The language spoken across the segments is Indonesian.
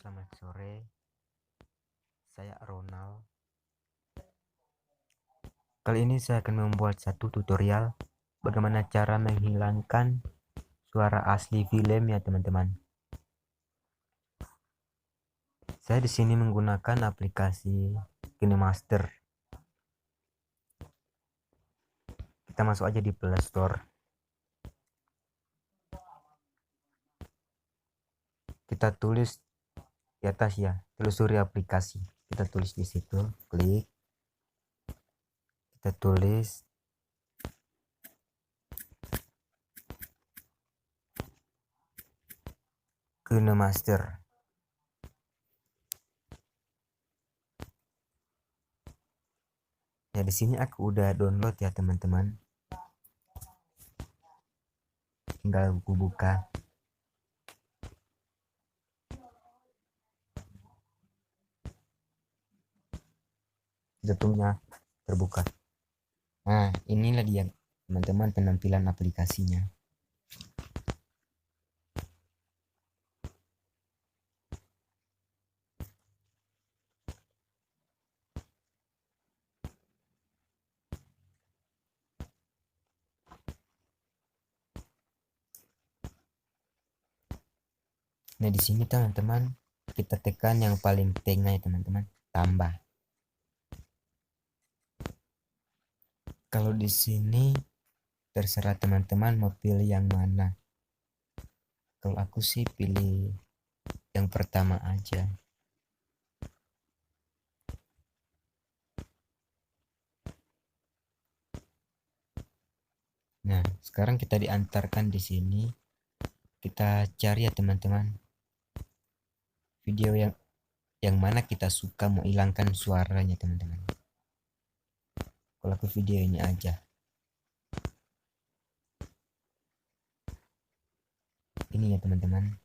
selamat sore. Saya Ronald. Kali ini saya akan membuat satu tutorial bagaimana cara menghilangkan suara asli film ya teman-teman. Saya di sini menggunakan aplikasi KineMaster. Kita masuk aja di Play Store. Kita tulis di atas ya, telusuri aplikasi. Kita tulis di situ, klik. Kita tulis KineMaster. Ya di sini aku udah download ya teman-teman. Tinggal aku buka. Jatuhnya terbuka. Nah, inilah dia teman-teman penampilan aplikasinya. Nah, di sini teman-teman kita tekan yang paling tengah ya teman-teman, tambah. Kalau di sini terserah teman-teman mau pilih yang mana. Kalau aku sih pilih yang pertama aja. Nah, sekarang kita diantarkan di sini. Kita cari ya teman-teman video yang mana kita suka mau hilangkan suaranya teman-teman. Kalau aku video ini aja. Ini ya teman-teman.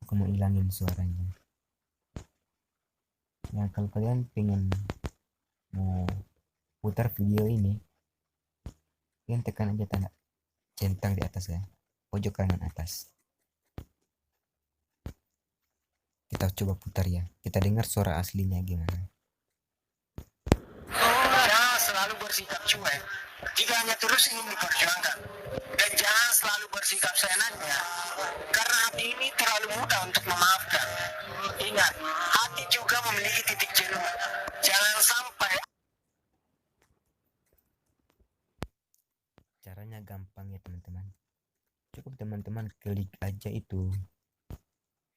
Aku mau hilangin suaranya. Nah, kalau kalian pengen mau putar video ini, kalian tekan aja tanda centang di atas ya, pojok kanan atas. Kita coba putar ya, kita dengar suara aslinya gimana. Jangan selalu bersikap cuek jika hanya terus ingin diperjuangkan, dan jangan selalu bersikap seenaknya karena hati ini terlalu mudah untuk memaafkan. Ingat, hati juga memiliki titik jenuh. Jangan sampai. Caranya gampang ya teman-teman, cukup teman-teman klik aja itu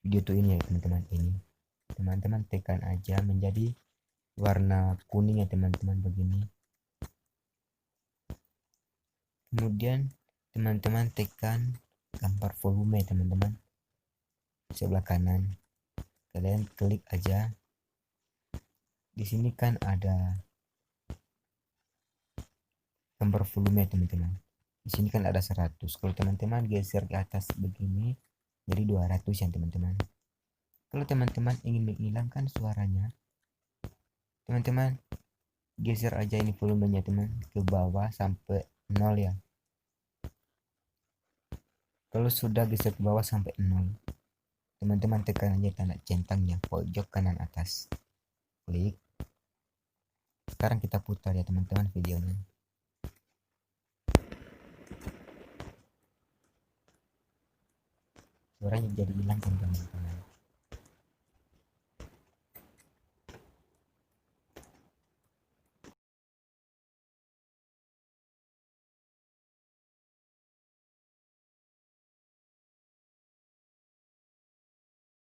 video tuh ini ya teman-teman. Ini teman-teman tekan aja menjadi warna kuning ya teman-teman, begini. Kemudian teman-teman tekan gambar volume teman-teman, sebelah kanan. Kalian klik aja. Di sini kan ada gambar volume teman-teman. Di sini kan ada 100. Kalau teman-teman geser ke atas begini jadi 200 ya teman-teman. Kalau teman-teman ingin menghilangkan suaranya, teman-teman geser aja ini volumenya teman ke bawah sampai 0 ya. Kalau sudah geser ke bawah sampai 0, teman-teman tekan aja tanda centangnya pojok kanan atas, klik. Sekarang kita putar ya teman-teman videonya. Suaranya jadi hilang teman-teman.